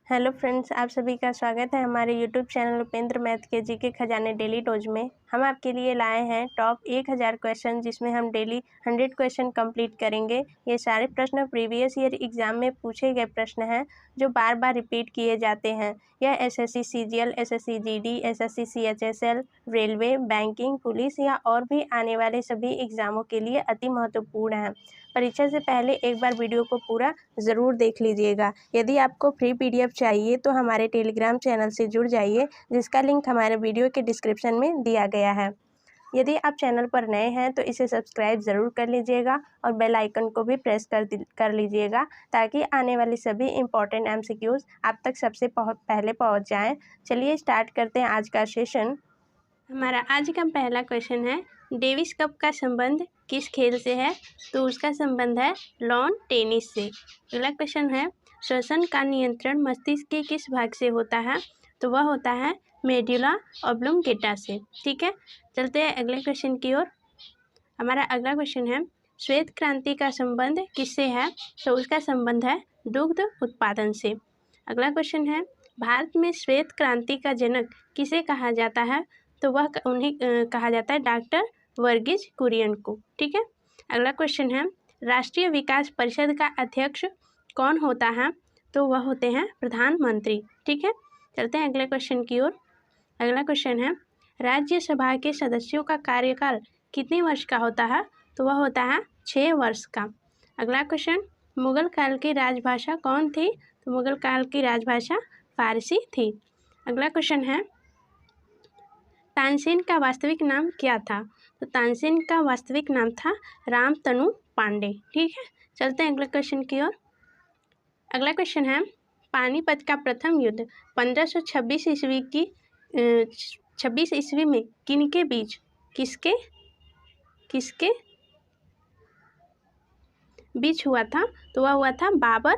Hello friends, आप सभी का स्वागत है हमारे यूट्यूब चैनल उपेंद्र मैथ के जीके खजाने डेली डोज में। हम आपके लिए लाए हैं टॉप 1000 क्वेश्चन, जिसमें हम डेली 100 क्वेश्चन कंप्लीट करेंगे। ये सारे प्रश्न प्रीवियस ईयर एग्जाम में पूछे गए प्रश्न हैं, जो बार बार रिपीट किए जाते हैं। यह SSC CGL, SSC GD, SSC CHSL, railway, banking, police या और भी आने वाले सभी एग्जामों के लिए अति महत्वपूर्ण है। परीक्षा से पहले एक बार वीडियो को पूरा ज़रूर देख लीजिएगा। यदि आपको फ्री पीडीएफ चाहिए तो हमारे टेलीग्राम चैनल से जुड़ जाइए, जिसका लिंक हमारे वीडियो के डिस्क्रिप्शन में दिया गया है। यदि आप चैनल पर नए हैं तो इसे सब्सक्राइब ज़रूर कर लीजिएगा और बेल आइकन को भी प्रेस कर लीजिएगा, ताकि आने वाली सभी इम्पोर्टेंट एमसीक्यूज़ आप तक सबसे पहले पहुंच जाएं। चलिए स्टार्ट करते हैं आज का सेशन। हमारा आज का पहला क्वेश्चन है, डेविस कप का संबंध किस खेल से है? तो उसका संबंध है लॉन टेनिस से। अगला क्वेश्चन है, श्वसन का नियंत्रण मस्तिष्क के किस भाग से होता है? तो वह होता है मेडुला ऑब्लोंगेटा से। ठीक है, चलते हैं अगले क्वेश्चन की ओर। हमारा अगला क्वेश्चन है, श्वेत क्रांति का संबंध किससे है? तो उसका संबंध है दुग्ध उत्पादन से। अगला क्वेश्चन है, भारत में श्वेत क्रांति का जनक किसे कहा जाता है? तो वह उन्हें कहा जाता है डॉक्टर वर्गीज कुरियन को। ठीक है, अगला क्वेश्चन है, राष्ट्रीय विकास परिषद का अध्यक्ष कौन होता है? तो वह होते हैं प्रधानमंत्री। ठीक है, चलते हैं अगले क्वेश्चन की ओर। अगला क्वेश्चन है, राज्यसभा के सदस्यों का कार्यकाल कितने वर्ष का होता है? तो वह होता है 6 वर्ष का। अगला क्वेश्चन, मुगल काल की राजभाषा कौन थी? तो मुगल काल की राजभाषा फारसी थी। अगला क्वेश्चन है, तानसेन का वास्तविक नाम क्या था? तो तानसेन का वास्तविक नाम था रामतनु पांडे। ठीक है, चलते हैं अगले क्वेश्चन की ओर। अगला क्वेश्चन है, पानीपत का प्रथम युद्ध 1526 ईस्वी की 26 ईस्वी में किनके बीच किसके बीच हुआ था? तो वह हुआ था बाबर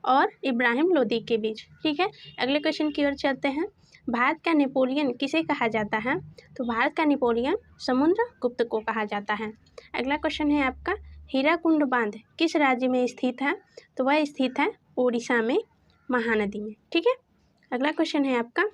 और इब्राहिम लोदी के बीच। ठीक है, अगले क्वेश्चन की ओर चलते हैं। भारत का नेपोलियन किसे कहा जाता है? तो भारत का नेपोलियन समुद्रगुप्त को कहा जाता है। अगला क्वेश्चन है आपका, हीराकुंड बांध किस राज्य में स्थित है? तो वह स्थित है ओडिशा में, महानदी में। ठीक है, अगला क्वेश्चन है आपका,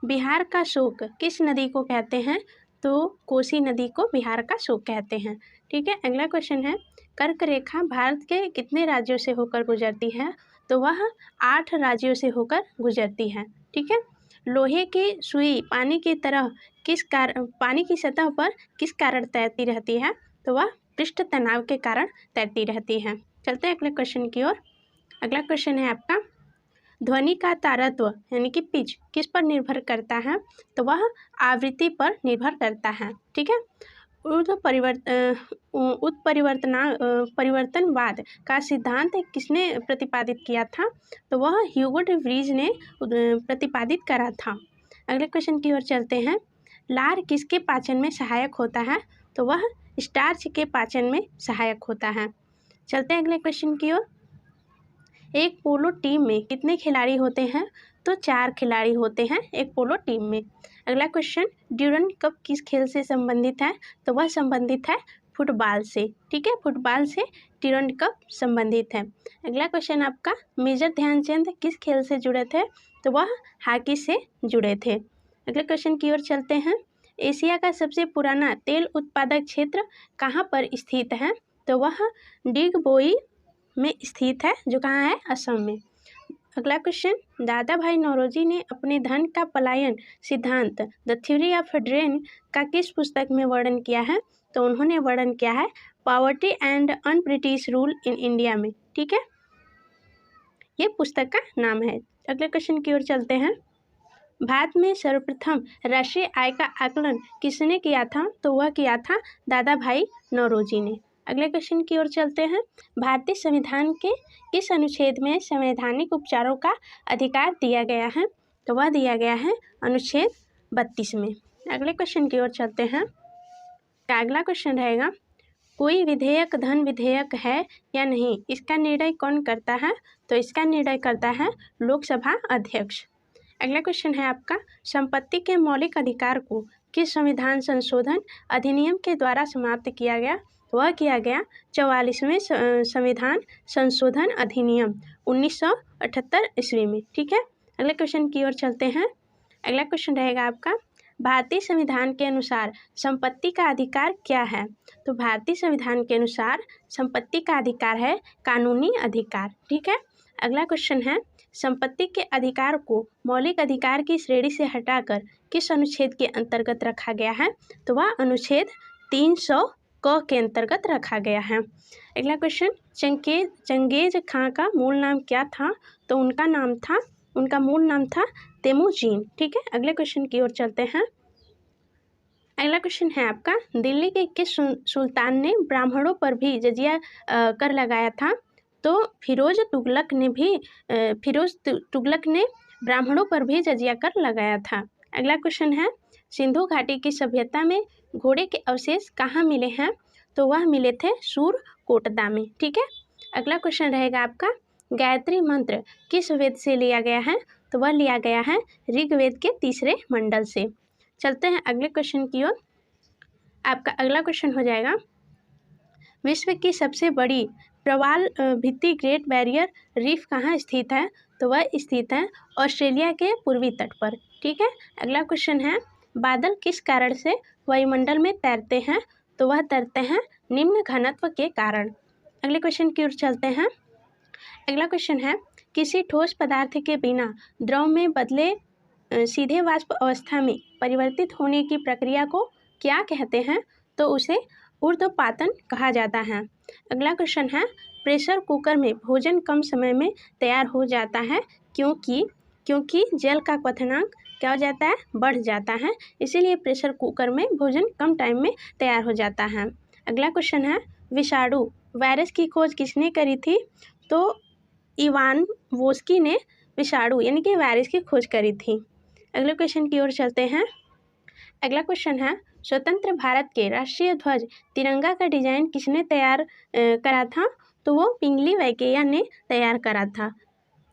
बिहार का शोक किस नदी को कहते हैं? तो कोसी नदी को बिहार का शोक कहते हैं। ठीक है, अगला क्वेश्चन है, कर्क रेखा भारत के कितने राज्यों से होकर गुजरती है? तो वह 8 राज्यों से होकर गुजरती है। ठीक है, लोहे की सुई पानी की सतह पर किस कारण तैरती रहती है? तो वह पृष्ठ तनाव के कारण तैरती रहती है। चलते हैं अगले क्वेश्चन की ओर। अगला क्वेश्चन है आपका, ध्वनि का तारत्व यानी कि पिच किस पर निर्भर करता है? तो वह आवृत्ति पर निर्भर करता है। ठीक है, उत्परिवर्तनवाद का सिद्धांत किसने प्रतिपादित किया था? तो वह ह्यूगो डे व्रीज ने प्रतिपादित करा था। अगले क्वेश्चन की ओर चलते हैं, लार किसके पाचन में सहायक होता है? तो वह स्टार्च के पाचन में सहायक होता है। चलते हैं अगले क्वेश्चन की ओर। एक पोलो टीम में कितने खिलाड़ी होते हैं? तो 4 खिलाड़ी होते हैं एक पोलो टीम में। अगला क्वेश्चन, ड्यूरंड कप किस खेल से संबंधित है? तो वह संबंधित है फुटबॉल से। ठीक है, फुटबॉल से ड्यूरंड कप संबंधित है। अगला क्वेश्चन आपका, मेजर ध्यानचंद किस खेल से जुड़े थे? तो वह हॉकी से जुड़े थे। अगले क्वेश्चन की ओर चलते हैं, एशिया का सबसे पुराना तेल उत्पादक क्षेत्र कहाँ पर स्थित है? तो वह डिगबोई में स्थित है, जो कहाँ है? असम में। अगला क्वेश्चन, दादा भाई नौरोजी ने अपने धन का पलायन सिद्धांत द थ्योरी ऑफ ड्रेन का किस पुस्तक में वर्णन किया है? तो उन्होंने वर्णन किया है poverty and un British rule in India में। ठीक है, ये पुस्तक का नाम है। अगले क्वेश्चन की ओर चलते हैं, भारत में सर्वप्रथम राष्ट्रीय आय का आकलन किसने किया था? तो वह किया था दादा भाई नौरोजी ने। अगले क्वेश्चन की ओर चलते हैं, भारतीय संविधान के किस अनुच्छेद में संवैधानिक उपचारों का अधिकार दिया गया है? तो वह दिया गया है अनुच्छेद 32 में। अगले क्वेश्चन की ओर चलते हैं। अगला क्वेश्चन रहेगा, कोई विधेयक धन विधेयक है या नहीं, इसका निर्णय कौन करता है? तो इसका निर्णय करता है लोकसभा अध्यक्ष। अगला क्वेश्चन है आपका, संपत्ति के मौलिक अधिकार को किस संविधान संशोधन अधिनियम के द्वारा समाप्त किया गया? तो वह किया गया 44वें संविधान संशोधन अधिनियम 1978 ईस्वी में। ठीक है, अगले क्वेश्चन की ओर चलते हैं। अगला क्वेश्चन रहेगा आपका, भारतीय संविधान के अनुसार संपत्ति का अधिकार क्या है? तो भारतीय संविधान के अनुसार संपत्ति का अधिकार है कानूनी अधिकार। ठीक है, अगला क्वेश्चन है, संपत्ति के अधिकार को मौलिक अधिकार की श्रेणी से हटाकर किस अनुच्छेद के अंतर्गत रखा गया है? तो वह अनुच्छेद 300 क के अंतर्गत रखा गया है। अगला क्वेश्चन, चंगेज खां का मूल नाम क्या था? तो उनका मूल नाम था तेमुजीन। ठीक है, अगले क्वेश्चन की ओर चलते हैं। अगला क्वेश्चन है आपका, दिल्ली के किस सुल्तान ने ब्राह्मणों पर भी जजिया कर लगाया था? तो फिरोज तुगलक ने ब्राह्मणों पर भी जजिया कर लगाया था। अगला क्वेश्चन है, सिंधु घाटी की सभ्यता में घोड़े के अवशेष कहाँ मिले हैं? तो वह मिले थे सूरकोटदा में। ठीक है, अगला क्वेश्चन रहेगा आपका, गायत्री मंत्र किस वेद से लिया गया है? तो वह लिया गया है ऋग्वेद के 3 मंडल से। चलते हैं अगले क्वेश्चन की ओर। आपका अगला क्वेश्चन हो जाएगा, विश्व की सबसे बड़ी प्रवाल भित्ति ग्रेट बैरियर रीफ कहाँ स्थित है? तो वह स्थित है ऑस्ट्रेलिया के पूर्वी तट पर। ठीक है, अगला क्वेश्चन है, बादल किस कारण से वायुमंडल में तैरते हैं? तो वह तैरते हैं निम्न घनत्व के कारण। अगले क्वेश्चन की ओर चलते हैं। अगला क्वेश्चन है, किसी ठोस पदार्थ के बिना द्रव में बदले सीधे वाष्प अवस्था में परिवर्तित होने की प्रक्रिया को क्या कहते हैं? तो उसे ऊर्ध्वपातन कहा जाता है। अगला क्वेश्चन है, प्रेशर कुकर में भोजन कम समय में तैयार हो जाता है क्योंकि जल का क्वथनांक क्या हो जाता है? बढ़ जाता है, इसीलिए प्रेशर कुकर में भोजन कम टाइम में तैयार हो जाता है। अगला क्वेश्चन है, विषाणु वायरस की खोज किसने करी थी? तो इवान वोस्की ने विषाणु यानी कि वायरस की खोज करी थी। अगले क्वेश्चन की ओर चलते हैं। अगला क्वेश्चन है, स्वतंत्र भारत के राष्ट्रीय ध्वज तिरंगा का डिजाइन किसने तैयार करा था? तो वो पिंगली वैकेया ने तैयार करा था।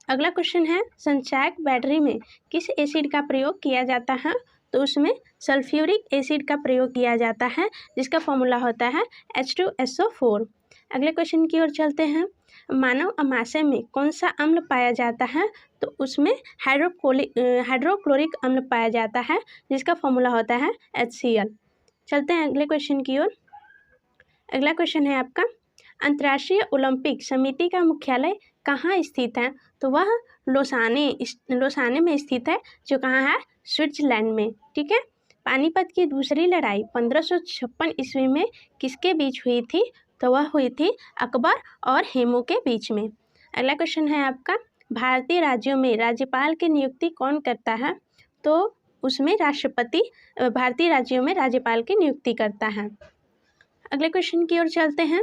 अगला क्वेश्चन है, संचायक बैटरी में किस एसिड का प्रयोग किया जाता है? तो उसमें सल्फ्यूरिक एसिड का प्रयोग किया जाता है, जिसका फॉर्मूला होता है H2SO4। अगले क्वेश्चन की ओर चलते हैं। मानव अमाशय में कौन सा अम्ल पाया जाता है? तो उसमें हाइड्रोक्लोरिक अम्ल पाया जाता है, जिसका फॉर्मूला होता है HCl। चलते हैं अगले क्वेश्चन की ओर। अगला क्वेश्चन है आपका, अंतर्राष्ट्रीय ओलंपिक समिति का मुख्यालय कहाँ स्थित है? तो वह लोसाने में स्थित है, जो कहाँ है? स्विट्जरलैंड में। ठीक है, पानीपत की दूसरी लड़ाई 1556 ईस्वी में किसके बीच हुई थी? तो वह हुई थी अकबर और हेमू के बीच में। अगला क्वेश्चन है आपका, भारतीय राज्यों में राज्यपाल की नियुक्ति कौन करता है? तो उसमें राष्ट्रपति भारतीय राज्यों में राज्यपाल की नियुक्ति करता है। अगले क्वेश्चन की ओर चलते हैं।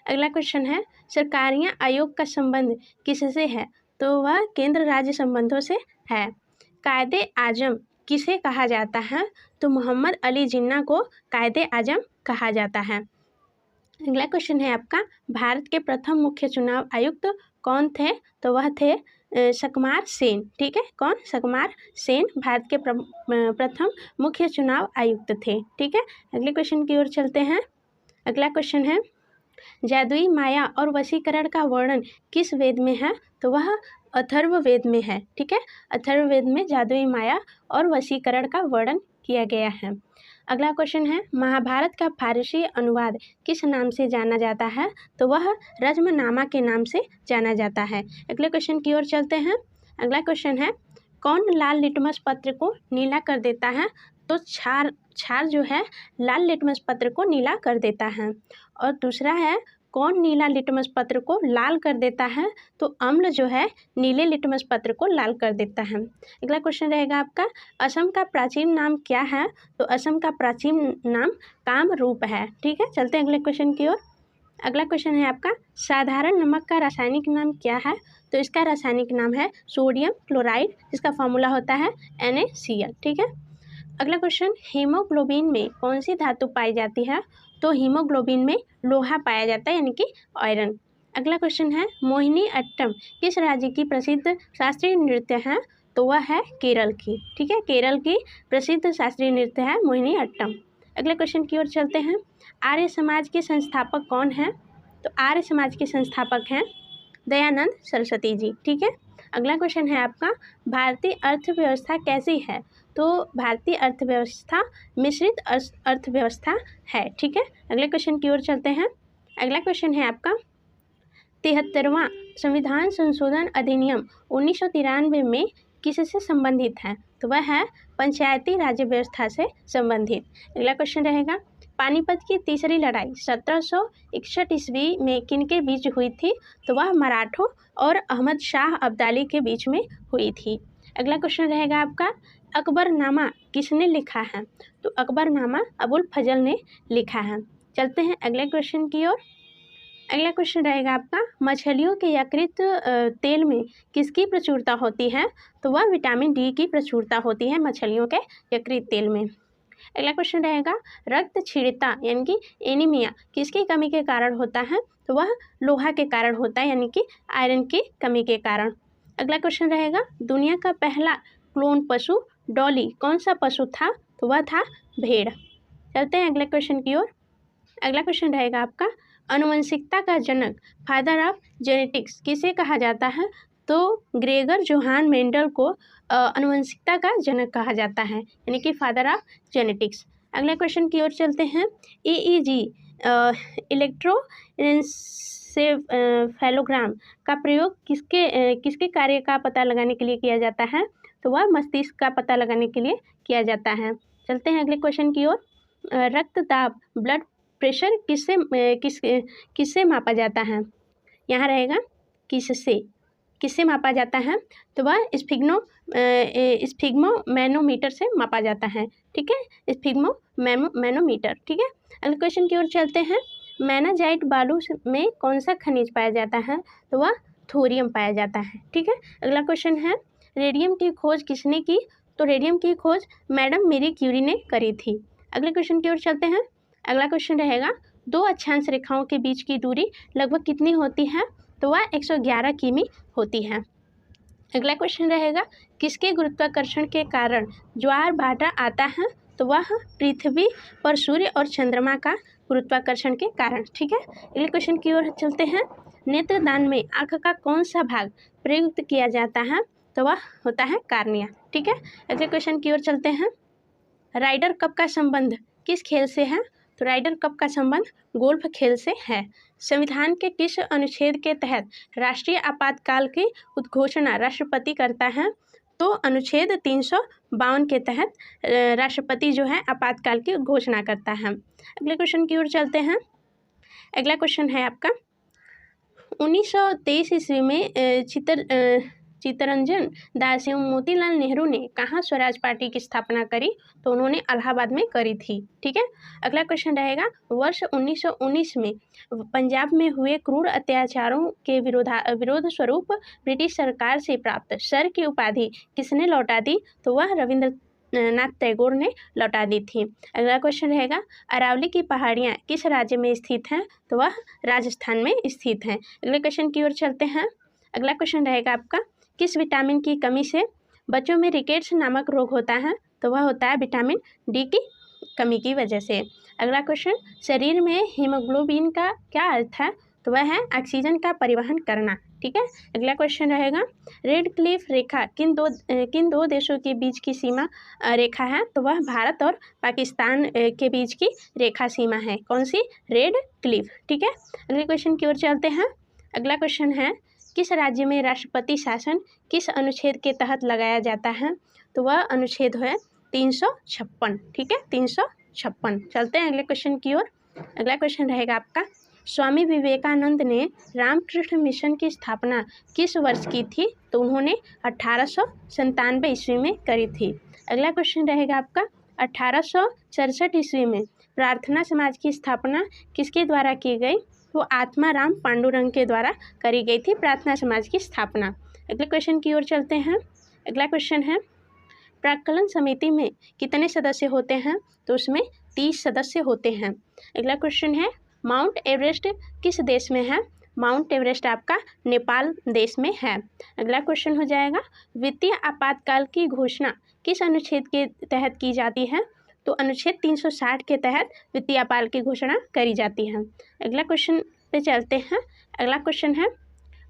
अगला क्वेश्चन है, सरकारियाँ आयोग का संबंध किससे है? तो वह केंद्र राज्य संबंधों से है। कायदे आजम किसे कहा जाता है? तो मोहम्मद अली जिन्ना को कायदे आजम कहा जाता है। अगला क्वेश्चन है आपका, भारत के प्रथम मुख्य चुनाव आयुक्त कौन थे? तो वह थे सकमार सेन। ठीक है, कौन? सकमार सेन भारत के प्रथम मुख्य चुनाव आयुक्त थे। ठीक है, अगले क्वेश्चन की ओर चलते हैं। अगला क्वेश्चन है, जादुई माया और वशीकरण का वर्णन किस वेद में है? तो वह अथर्ववेद में है। ठीक है, अथर्ववेद में जादुई माया और वशीकरण का वर्णन किया गया है। अगला क्वेश्चन है, महाभारत का फारसी अनुवाद किस नाम से जाना जाता है? तो वह रज्मनामा के नाम से जाना जाता है। अगले क्वेश्चन की ओर चलते हैं। अगला क्वेश्चन है, कौन लाल लिटमस पत्र को नीला कर देता है? तो क्षार जो है लाल लिटमस पत्र को नीला कर देता है। और दूसरा है, कौन नीला लिटमस पत्र को लाल कर देता है? तो अम्ल जो है नीले लिटमस पत्र को लाल कर देता है। अगला क्वेश्चन रहेगा आपका, असम का प्राचीन नाम क्या है? तो असम का प्राचीन नाम कामरूप है। ठीक है, चलते हैं अगले क्वेश्चन की ओर। अगला क्वेश्चन है आपका, साधारण नमक का रासायनिक नाम क्या है? तो इसका रासायनिक नाम है सोडियम क्लोराइड, जिसका फॉर्मूला होता है NaCl। ठीक है, अगला क्वेश्चन, हीमोग्लोबिन में कौन सी धातु पाई जाती है? तो हीमोग्लोबिन में लोहा पाया जाता है, यानी कि आयरन। अगला क्वेश्चन है, मोहिनी अट्टम किस राज्य की प्रसिद्ध शास्त्रीय नृत्य है? तो वह है केरल की। ठीक है, केरल की प्रसिद्ध शास्त्रीय नृत्य है मोहिनी अट्टम। अगले क्वेश्चन की ओर चलते हैं। आर्य समाज के संस्थापक कौन हैं? तो आर्य समाज के संस्थापक हैं दयानंद सरस्वती जी। ठीक है। अगला क्वेश्चन है आपका, भारतीय अर्थव्यवस्था कैसी है? तो भारतीय अर्थव्यवस्था मिश्रित अर्थव्यवस्था है। ठीक है। अगले क्वेश्चन की ओर चलते हैं। अगला क्वेश्चन है आपका, 73वां संविधान संशोधन अधिनियम 1993 में किससे संबंधित है? तो वह है पंचायती राज्य व्यवस्था से संबंधित। अगला क्वेश्चन रहेगा, पानीपत की तीसरी लड़ाई 1761 ईस्वी में किनके बीच हुई थी? तो वह मराठों और अहमद शाह अब्दाली के बीच में हुई थी। अगला क्वेश्चन रहेगा आपका, अकबरनामा किसने लिखा है? तो अकबरनामा अबुल फजल ने लिखा है। चलते हैं अगले क्वेश्चन की ओर। अगला क्वेश्चन रहेगा आपका, मछलियों के यकृत तेल में किसकी प्रचुरता होती है? तो वह विटामिन डी की प्रचुरता होती है मछलियों के यकृत तेल में। अगला क्वेश्चन रहेगा, रक्तक्षीणता यानी कि एनीमिया किसकी कमी के कारण होता है? तो वह लोहा के कारण होता है, यानी कि आयरन की कमी के कारण। अगला क्वेश्चन रहेगा, दुनिया का पहला क्लोन पशु डॉली कौन सा पशु था? तो वह था भेड़। चलते हैं अगले क्वेश्चन की ओर। अगला क्वेश्चन रहेगा आपका, आनुवंशिकता का जनक फादर ऑफ जेनेटिक्स किसे कहा जाता है? तो ग्रेगर जोहान मेंडल को आनुवंशिकता का जनक कहा जाता है, यानी कि फादर ऑफ जेनेटिक्स। अगले क्वेश्चन की ओर चलते हैं। EEG इलेक्ट्रोएन्सेफेलोग्राम का प्रयोग किसके कार्य का पता लगाने के लिए किया जाता है? तो वह मस्तिष्क का पता लगाने के लिए किया जाता है। चलते हैं अगले क्वेश्चन की ओर। रक्तदाब ब्लड प्रेशर किससे मापा जाता है? यहाँ रहेगा किससे मापा जाता है? तो वह स्फिग्मोमैनोमीटर से मापा जाता है। ठीक है, स्फिग्मोमैनोमीटर। ठीक है। अगले क्वेश्चन की ओर चलते हैं। मैनाजाइट बालू में कौन सा खनिज पाया जाता है? तो वह थोरियम पाया जाता है। ठीक है। अगला क्वेश्चन है, रेडियम की खोज किसने की? तो रेडियम की खोज मैडम मेरी क्यूरी ने करी थी। अगले क्वेश्चन की ओर चलते हैं। अगला क्वेश्चन रहेगा, दो अक्षांश रेखाओं के बीच की दूरी लगभग कितनी होती है? तो वह 111 किमी होती है। अगला क्वेश्चन रहेगा, किसके गुरुत्वाकर्षण के कारण ज्वार भाटा आता है? तो वह पृथ्वी पर सूर्य और चंद्रमा का गुरुत्वाकर्षण के कारण। ठीक है। अगले क्वेश्चन की ओर चलते हैं। नेत्रदान में आँख का कौन सा भाग प्रयुक्त किया जाता है? तो वह होता है कार्निया। ठीक है। अगले क्वेश्चन की ओर चलते हैं। राइडर कप का संबंध किस खेल से है? तो राइडर कप का संबंध गोल्फ खेल से है। संविधान के किस अनुच्छेद के तहत राष्ट्रीय आपातकाल की उद्घोषणा राष्ट्रपति करता है? तो अनुच्छेद 352 के तहत राष्ट्रपति जो है आपातकाल की घोषणा करता है। अगले क्वेश्चन की ओर चलते हैं। अगला क्वेश्चन है आपका, 1923 ईस्वी में चित्तरंजन दास एवं मोतीलाल नेहरू ने कहाँ स्वराज पार्टी की स्थापना करी? तो उन्होंने इलाहाबाद में करी थी। ठीक है। अगला क्वेश्चन रहेगा, वर्ष 1919 में पंजाब में हुए क्रूर अत्याचारों के विरोध स्वरूप ब्रिटिश सरकार से प्राप्त सर की उपाधि किसने लौटा दी? तो वह रविंद्रनाथ टैगोर ने लौटा दी थी। अगला क्वेश्चन रहेगा, अरावली की पहाड़ियाँ किस राज्य में स्थित हैं? तो वह राजस्थान में स्थित हैं। अगले क्वेश्चन की ओर चलते हैं। अगला क्वेश्चन रहेगा आपका, किस विटामिन की कमी से बच्चों में रिकेट्स नामक रोग होता है? तो वह होता है विटामिन डी की कमी की वजह से। अगला क्वेश्चन, शरीर में हीमोग्लोबिन का क्या अर्थ है? तो वह है ऑक्सीजन का परिवहन करना। ठीक है। अगला क्वेश्चन रहेगा, रेड क्लिफ रेखा किन दो देशों के बीच की सीमा रेखा है? तो वह भारत और पाकिस्तान के बीच की रेखा सीमा है। कौन सी? Red Cliff. ठीक है। अगले क्वेश्चन की ओर चलते हैं। अगला क्वेश्चन है, किस राज्य में राष्ट्रपति शासन किस अनुच्छेद के तहत लगाया जाता है? तो वह अनुच्छेद है 356। ठीक है, 356। चलते हैं अगले क्वेश्चन की ओर। अगला क्वेश्चन रहेगा आपका, स्वामी विवेकानंद ने रामकृष्ण मिशन की स्थापना किस वर्ष की थी? तो उन्होंने 1897 ईस्वी में करी थी। अगला क्वेश्चन रहेगा आपका, 1867 ईस्वी में प्रार्थना समाज की स्थापना किसके द्वारा की गई? वो आत्माराम पांडुरंग के द्वारा करी गई थी प्रार्थना समाज की स्थापना। अगले क्वेश्चन की ओर चलते हैं। अगला क्वेश्चन है, प्राक्कलन समिति में कितने सदस्य होते हैं? तो उसमें 30 सदस्य होते हैं। अगला क्वेश्चन है, माउंट एवरेस्ट किस देश में है? माउंट एवरेस्ट आपका नेपाल देश में है। अगला क्वेश्चन हो जाएगा, वित्तीय आपातकाल की घोषणा किस अनुच्छेद के तहत की जाती है? तो अनुच्छेद 360 के तहत वित्तीय आपात की घोषणा करी जाती है। अगला क्वेश्चन पे चलते हैं। अगला क्वेश्चन है,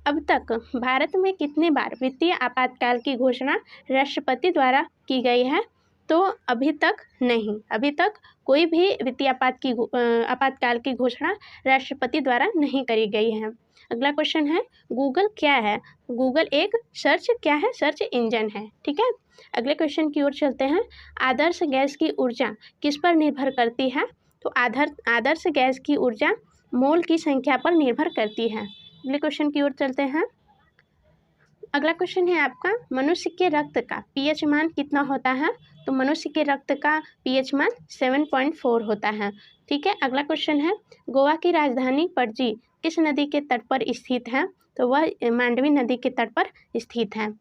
अब तक भारत में कितने बार वित्तीय आपातकाल की घोषणा राष्ट्रपति द्वारा की गई है? तो अभी तक नहीं, अभी तक कोई भी वित्तीय आपातकाल की घोषणा राष्ट्रपति द्वारा नहीं करी गई है। अगला क्वेश्चन है, गूगल क्या है? गूगल एक सर्च इंजन है। ठीक है। अगले क्वेश्चन की ओर चलते हैं। आदर्श गैस की ऊर्जा किस पर निर्भर करती है? तो आदर्श गैस की ऊर्जा मोल की संख्या पर निर्भर करती है। अगले क्वेश्चन की ओर चलते हैं। अगला क्वेश्चन है आपका, मनुष्य के रक्त का पीएच मान कितना होता है? तो मनुष्य के रक्त का पीएच मान 7.4 होता है। ठीक है। अगला क्वेश्चन है, गोवा की राजधानी पणजी किस नदी के तट पर स्थित है? तो वह मांडवी नदी के तट पर स्थित है।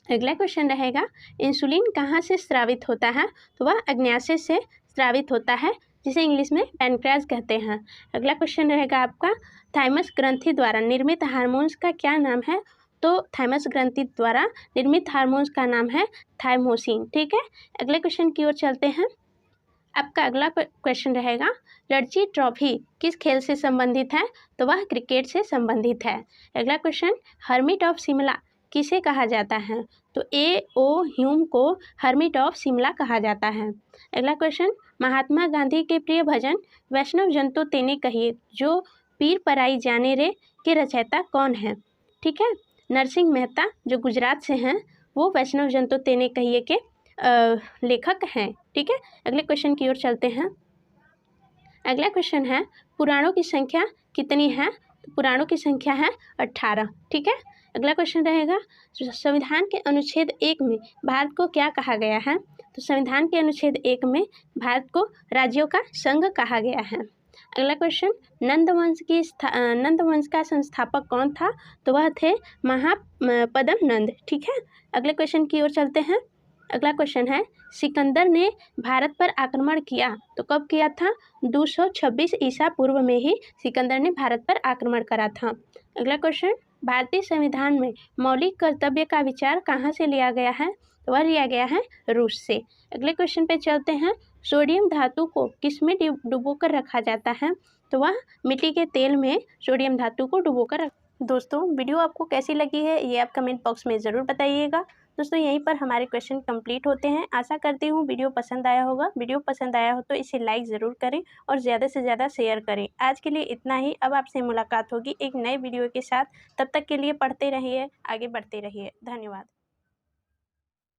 अगला क्वेश्चन रहेगा, इंसुलिन कहाँ से स्रावित होता है? तो वह अग्न्याशय से स्रावित होता है, जिसे इंग्लिश में पैनक्रियाज कहते हैं। अगला क्वेश्चन रहेगा आपका, थाइमस ग्रंथि द्वारा निर्मित हार्मोन्स का क्या नाम है? तो थाइमस ग्रंथि द्वारा निर्मित हार्मोन्स का नाम है थाइमोसिन। ठीक है। अगले क्वेश्चन की ओर चलते हैं। आपका अगला क्वेश्चन रहेगा, रणजी ट्रॉफी किस खेल से संबंधित है? तो वह क्रिकेट से संबंधित है। अगला क्वेश्चन, हर्मिट ऑफ शिमला किसे कहा जाता है? तो A.O. ह्यूम को हर्मिट ऑफ शिमला कहा जाता है। अगला क्वेश्चन, महात्मा गांधी के प्रिय भजन वैष्णव जन तो तेने कहिए जो पीर पराई जाने रे के रचयिता कौन है? ठीक है। नरसिंह मेहता जो गुजरात से हैं, वो वैष्णव जन तो तेने कहिए के लेखक हैं। ठीक है। अगले क्वेश्चन की ओर चलते हैं। अगला क्वेश्चन है, पुराणों की संख्या कितनी है? तो पुराणों की संख्या है 18। ठीक है। अगला क्वेश्चन रहेगा, संविधान के अनुच्छेद 1 में भारत को क्या कहा गया है? तो संविधान के अनुच्छेद 1 में भारत को राज्यों का संघ कहा गया है। अगला क्वेश्चन, नंद वंश का संस्थापक कौन था? तो वह थे महापद्म नंद। ठीक है। अगले क्वेश्चन की ओर चलते हैं। अगला क्वेश्चन है, सिकंदर ने भारत पर आक्रमण किया तो कब किया था? 226 ईसा पूर्व में ही सिकंदर ने भारत पर आक्रमण करा था। अगला क्वेश्चन, भारतीय संविधान में मौलिक कर्तव्य का विचार कहाँ से लिया गया है? तो वह लिया गया है रूस से। अगले क्वेश्चन पे चलते हैं। सोडियम धातु को किसमें डुबोकर रखा जाता है? तो वह मिट्टी के तेल में सोडियम धातु को डुबोकर दोस्तों वीडियो आपको कैसी लगी है ये आप कमेंट बॉक्स में ज़रूर बताइएगा। दोस्तों यहीं पर हमारे क्वेश्चन कंप्लीट होते हैं। आशा करती हूँ वीडियो पसंद आया होगा। वीडियो पसंद आया हो तो इसे लाइक ज़रूर करें और ज़्यादा से ज़्यादा शेयर करें। आज के लिए इतना ही। अब आपसे मुलाकात होगी एक नए वीडियो के साथ। तब तक के लिए पढ़ते रहिए, आगे बढ़ते रहिए। धन्यवाद।